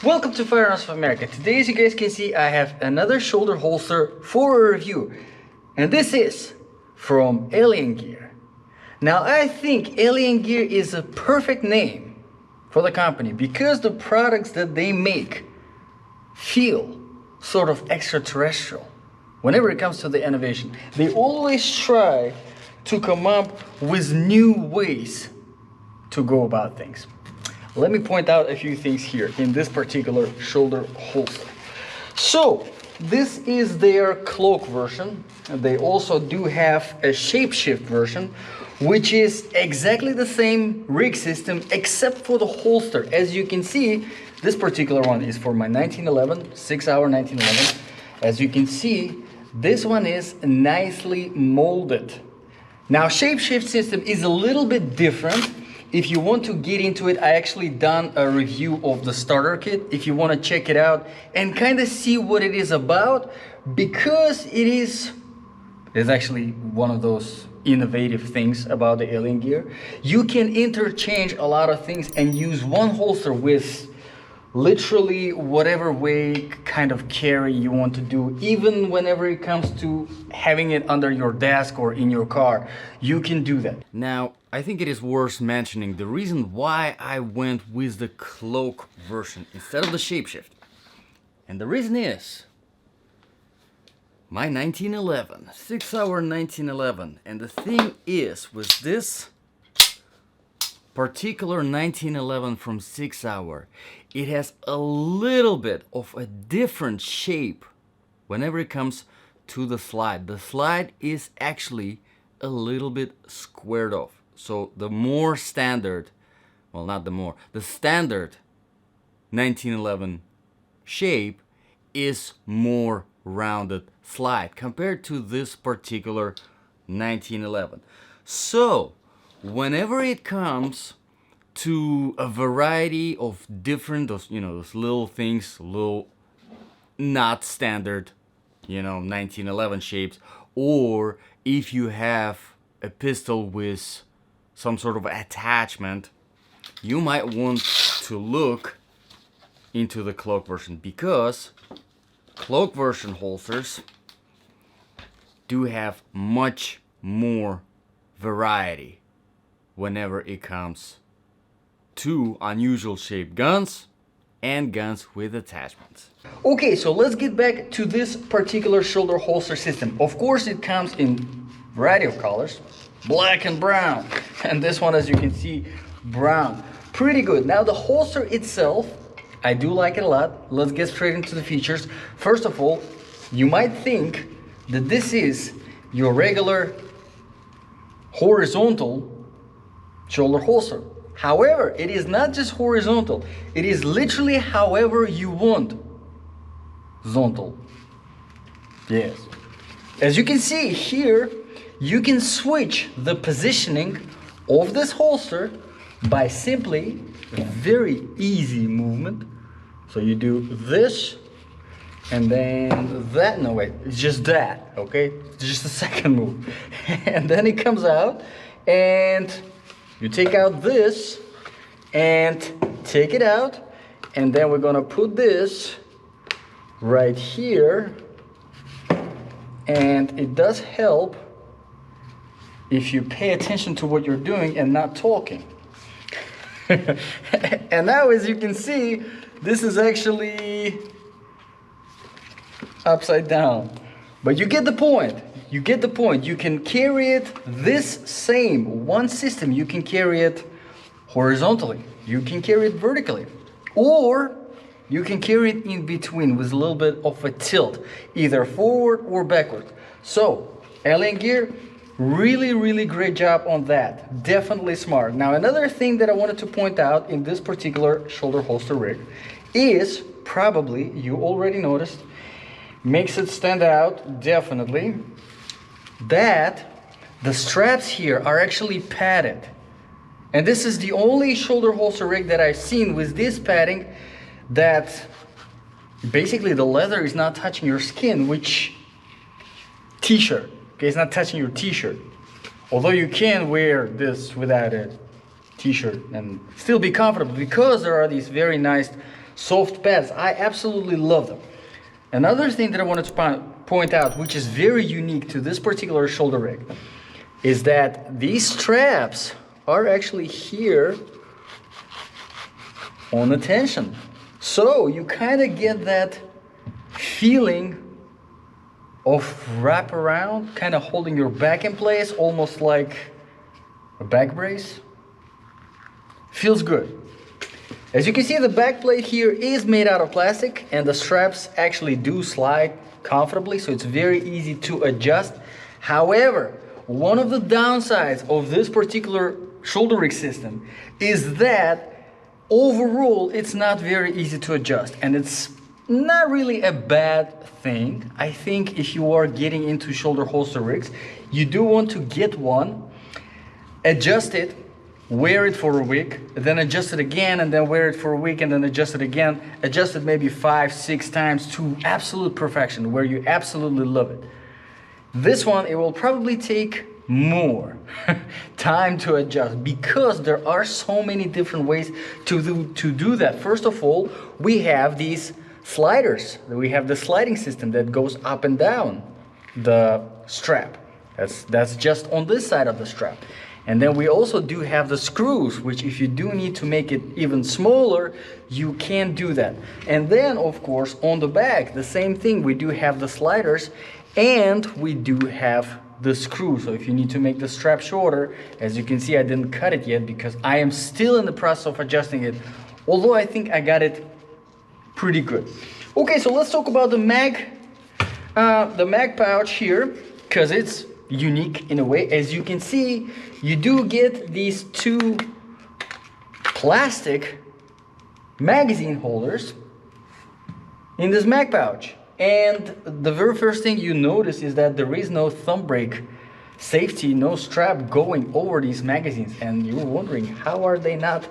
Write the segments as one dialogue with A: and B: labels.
A: Welcome to Firearms of America. Today, as you guys can see, I have another shoulder holster for a review. And this is from Alien Gear. Now, I think Alien Gear is a perfect name for the company because the products that they make feel sort of extraterrestrial. Whenever it comes to the innovation, they always try to come up with new ways to go about things. Let me point out a few things here in this particular shoulder holster. So, this is their cloak version. They also do have a Shapeshift version, which is exactly the same rig system except for the holster. As you can see, this particular one is for my 1911, 6-hour 1911. As you can see, this one is nicely molded. Now, Shapeshift system is a little bit different. If you want to get into it, I actually done a review of the starter kit. If you want to check it out and kind of see what it is about, because it's actually one of those innovative things about the Alien Gear. You can interchange a lot of things and use one holster with literally whatever way kind of carry you want to do. Even whenever it comes to having it under your desk or in your car, you can do that.
B: Now, I think it is worth mentioning the reason why I went with the cloak version instead of the Shapeshift. And the reason is my 1911, 6-hour 1911. And the thing is, with this particular 1911 from 6-hour, it has a little bit of a different shape whenever it comes to the slide. The slide is actually a little bit squared off. So the more standard, well, not the more, the standard 1911 shape is more rounded slide compared to this particular 1911. So whenever it comes to a variety of different, those little things, little not standard, 1911 shapes, or if you have a pistol with some sort of attachment, you might want to look into the cloak version, because cloak version holsters do have much more variety whenever it comes to unusual shaped guns and guns with attachments.
A: Okay, so let's get back to this particular shoulder holster system. Of course, it comes in a variety of colors, black and brown. And this one, as you can see, brown. Pretty good. Now, the holster itself, I do like it a lot. Let's get straight into the features. First of all, you might think that this is your regular horizontal shoulder holster. However, it is not just horizontal. It is literally however you want. Zontal. Yes. As you can see here, you can switch the positioning of this holster by simply a very easy movement. So you do this and then that. No, wait, it's just that, okay? It's just the second move. And then it comes out and you take out this and take it out, and then we're gonna put this right here. And it does help if you pay attention to what you're doing and not talking. And now, as you can see, this is actually upside down. But you get the point. You get the point. You can carry it this same one system. You can carry it horizontally. You can carry it vertically. Or you can carry it in between with a little bit of a tilt, either forward or backward. So, Alien Gear, really, really great job on that. Definitely smart. Now, another thing that I wanted to point out in this particular shoulder holster rig is, probably, you already noticed, makes it stand out, definitely, that the straps here are actually padded. And this is the only shoulder holster rig that I've seen with this padding that basically the leather is not touching your skin, which t-shirt, okay, it's not touching your t-shirt. Although you can wear this without a t-shirt and still be comfortable, because there are these very nice soft pads. I absolutely love them. Another thing that I wanted to point out, which is very unique to this particular shoulder rig, is that these straps are actually here on the tension. So you kind of get that feeling of wrap around, kind of holding your back in place, almost like a back brace. Feels good. As you can see, the back plate here is made out of plastic, and the straps actually do slide comfortably, so it's very easy to adjust. However, one of the downsides of this particular shoulder rig system is that overall it's not very easy to adjust, and it's not really a bad thing. I think if you are getting into shoulder holster rigs, you do want to get one, adjust it, wear it for a week, then adjust it again, and then wear it for a week, and then adjust it again, adjust it maybe 5-6 times to absolute perfection where you absolutely love it. This one, it will probably take more time to adjust because there are so many different ways to do that. First of all, we have these sliders. We have the sliding system that goes up and down the strap. That's just on this side of the strap. And then we also do have the screws, which if you do need to make it even smaller, you can do that. And then of course on the back, the same thing, we do have the sliders and we do have the screw. So if you need to make the strap shorter, as you can see, I didn't cut it yet because I am still in the process of adjusting it, although I think I got it pretty good. Okay, so let's talk about the mag pouch here, because it's unique in a way. As you can see, you do get these two plastic magazine holders in this mag pouch. And the very first thing you notice is that there is no thumb brake safety, no strap going over these magazines. And you're wondering, how are they not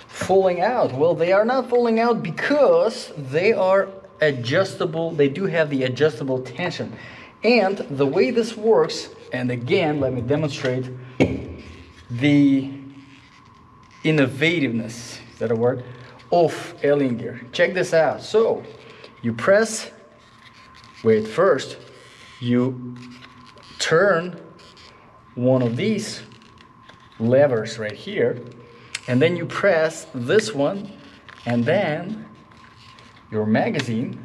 A: falling out? Well, they are not falling out because they are adjustable. They do have the adjustable tension. And the way this works, and again, let me demonstrate the innovativeness, is that a word, of Alien Gear. Check this out. So you press, wait, first you turn one of these levers right here, and then you press this one, and then your magazine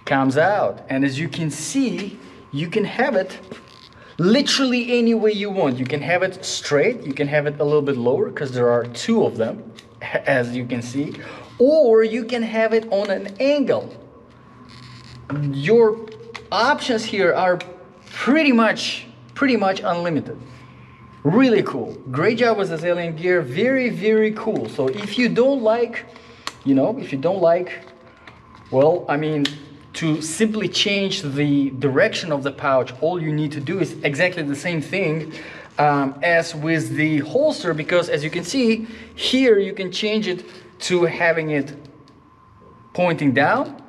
A: comes out. And as you can see, you can have it literally any way you want. You can have it straight, you can have it a little bit lower because there are two of them, as you can see, or you can have it on an angle. Your options here are pretty much unlimited. Really cool. Great job with this Alien Gear. Very, very cool. So if you don't like, well, I mean, to simply change the direction of the pouch, all you need to do is exactly the same thing as with the holster, because as you can see here, you can change it to having it pointing down,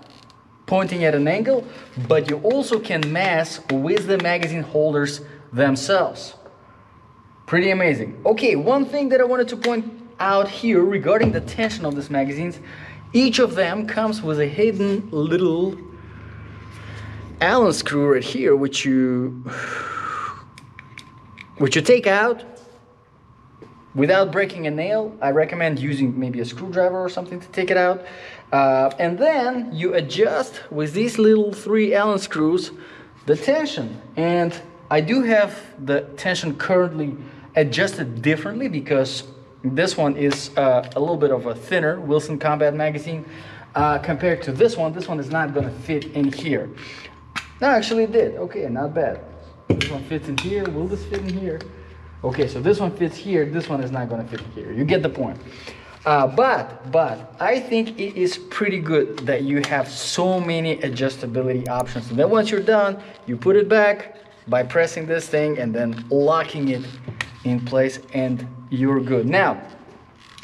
A: pointing at an angle, but you also can mess with the magazine holders themselves. Pretty amazing. Okay, one thing that I wanted to point out here regarding the tension of these magazines, each of them comes with a hidden little Allen screw right here, which you take out without breaking a nail. I recommend using maybe a screwdriver or something to take it out. And then you adjust with these little 3 Allen screws the tension. And I do have the tension currently adjusted differently because this one is a little bit of a thinner Wilson Combat magazine compared to this one. This one is not going to fit in here. No, actually it did. Okay, not bad. This one fits in here. Will this fit in here? Okay, so this one fits here. This one is not going to fit in here. You get the point. But I think it is pretty good that you have so many adjustability options. And then once you're done, you put it back by pressing this thing and then locking it in place, and you're good. Now,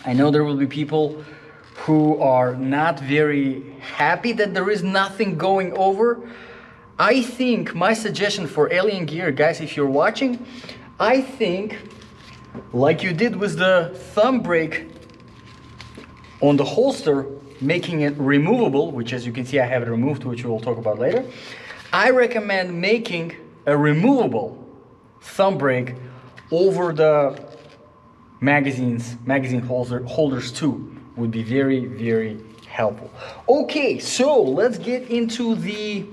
A: I know there will be people who are not very happy that there is nothing going over. I think my suggestion for Alien Gear, guys, if you're watching, I think like you did with the thumb brake on the holster, making it removable, which as you can see I have it removed, which we'll talk about later, I recommend making a removable thumb brake over the magazine holders too. Would be very, very helpful. Okay, so let's get into the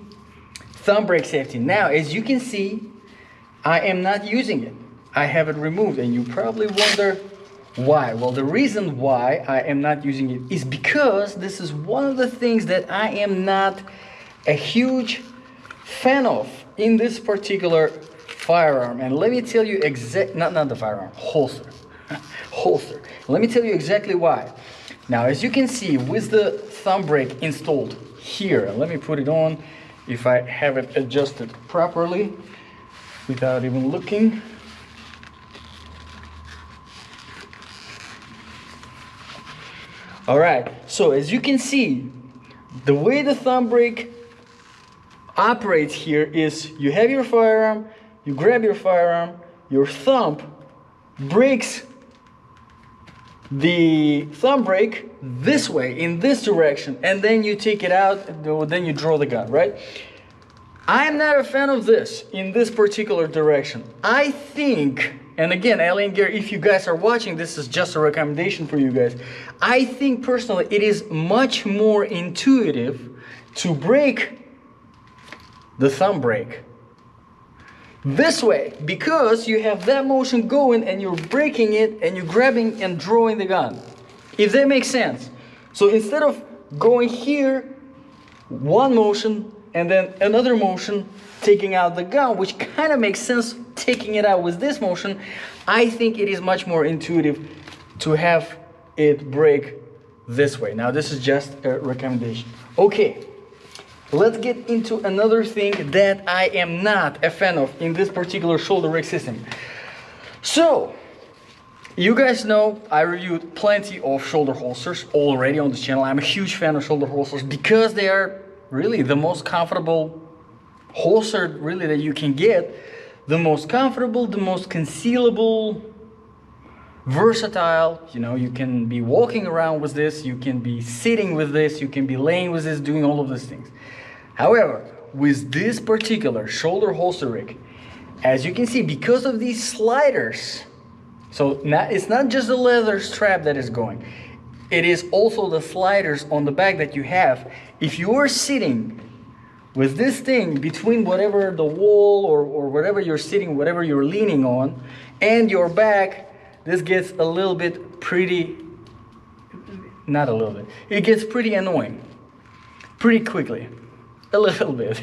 A: thumb brake safety. Now, as you can see, I am not using it. I have it removed, and you probably wonder why. Well, the reason why I am not using it is because this is one of the things that I am not a huge fan of in this particular firearm. And let me tell you not the firearm, holster. Holster. Let me tell you exactly why. Now, as you can see, with the thumb brake installed here, let me put it on if I have it adjusted properly without even looking. All right, so as you can see, the way the thumb brake operates here is you have your firearm, you grab your firearm, your thumb breaks the thumb brake this way, in this direction, and then you take it out, then you draw the gun, right? I'm not a fan of this in this particular direction. I think, and again, Alien Gear, if you guys are watching, this is just a recommendation for you guys. I think personally it is much more intuitive to break the thumb brake this way, because you have that motion going and you're breaking it and you're grabbing and drawing the gun, if that makes sense. So instead of going here, one motion and then another motion taking out the gun, which kind of makes sense taking it out with this motion, I think it is much more intuitive to have it break this way. Now this is just a recommendation. Okay, let's get into another thing that I am not a fan of in this particular shoulder rig system. So, you guys know I reviewed plenty of shoulder holsters already on this channel. I'm a huge fan of shoulder holsters because they are really the most comfortable holster really that you can get. The most comfortable, the most concealable, versatile. You know, you can be walking around with this, you can be sitting with this, you can be laying with this, doing all of these things. However, with this particular shoulder holster rig, as you can see, because of these sliders, so it's not just the leather strap that is going, it is also the sliders on the back that you have. If you are sitting with this thing between whatever the wall or whatever you're sitting, whatever you're leaning on, and your back, this gets a little bit pretty, not a little bit, it gets pretty annoying pretty quickly. A little bit.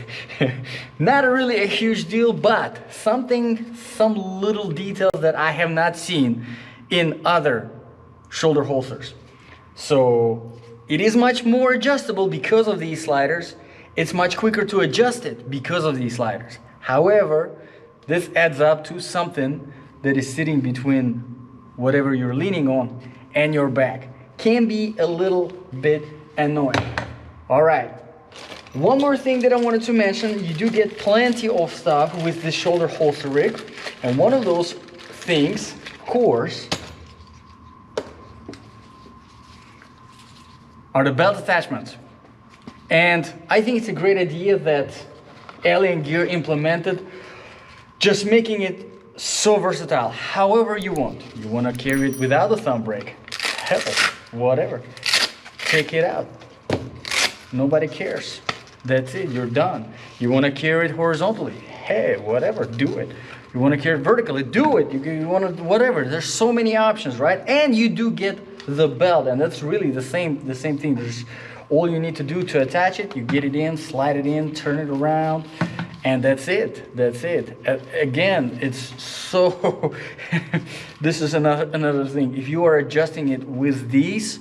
A: Not really a huge deal, but some little details that I have not seen in other shoulder holsters. So it is much more adjustable because of these sliders. It's much quicker to adjust it because of these sliders. However, this adds up to something that is sitting between whatever you're leaning on and your back. Can be a little bit annoying. All right. One more thing that I wanted to mention, you do get plenty of stuff with this shoulder holster rig. And one of those things, of course, are the belt attachments. And I think it's a great idea that Alien Gear implemented, just making it so versatile. However you want. You want to carry it without a thumb brake. Hell, whatever. Take it out. Nobody cares. That's it, you're done. You want to carry it horizontally, hey, whatever, do it. You want to carry it vertically, do it. You want to, whatever. There's so many options, right? And you do get the belt, and that's really the same thing. There's all you need to do to attach it. You get it in, slide it in, turn it around, and that's it. That's it. Again, it's so. This is another thing. If you are adjusting it with these,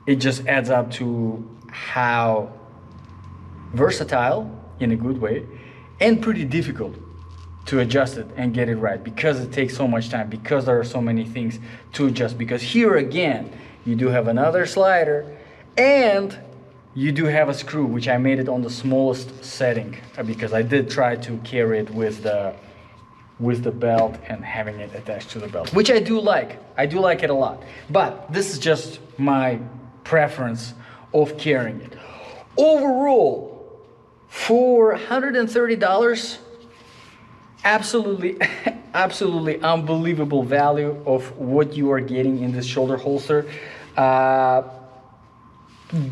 A: it just adds up to how versatile in a good way and pretty difficult to adjust it and get it right, because it takes so much time, because there are so many things to adjust, because here again you do have another slider and you do have a screw, which I made it on the smallest setting because I did try to carry it with the belt and having it attached to the belt, which I do like. I do like it a lot, but this is just my preference of carrying it. Overall, for $130, absolutely absolutely unbelievable value of what you are getting in this shoulder holster.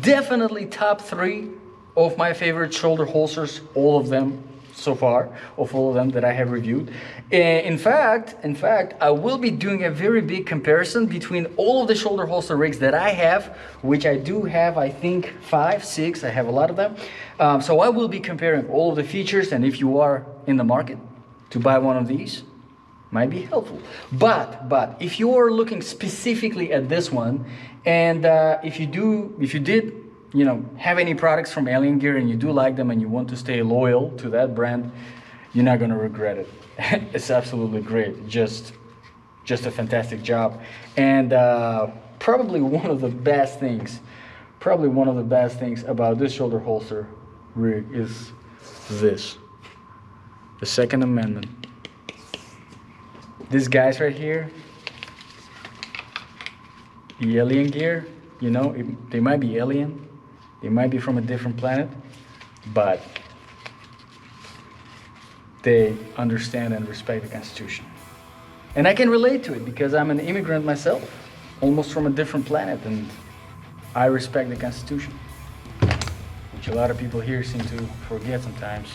A: Definitely top 3 of my favorite shoulder holsters, all of them so far, of all of them that I have reviewed. In fact, I will be doing a very big comparison between all of the shoulder holster rigs that I have, which I do have, I think 5, 6, I have a lot of them. So I will be comparing all of the features, and if you are in the market to buy one of these, might be helpful. But if you are looking specifically at this one, and if you did, you know, have any products from Alien Gear and you do like them and you want to stay loyal to that brand, you're not gonna regret it. It's absolutely great. Just a fantastic job. And probably one of the best things about this shoulder holster rig is this, the Second Amendment. These guys right here, the Alien Gear, you know, they might be alien, they might be from a different planet, but they understand and respect the Constitution. And I can relate to it because I'm an immigrant myself, almost from a different planet, and I respect the Constitution, which a lot of people here seem to forget sometimes.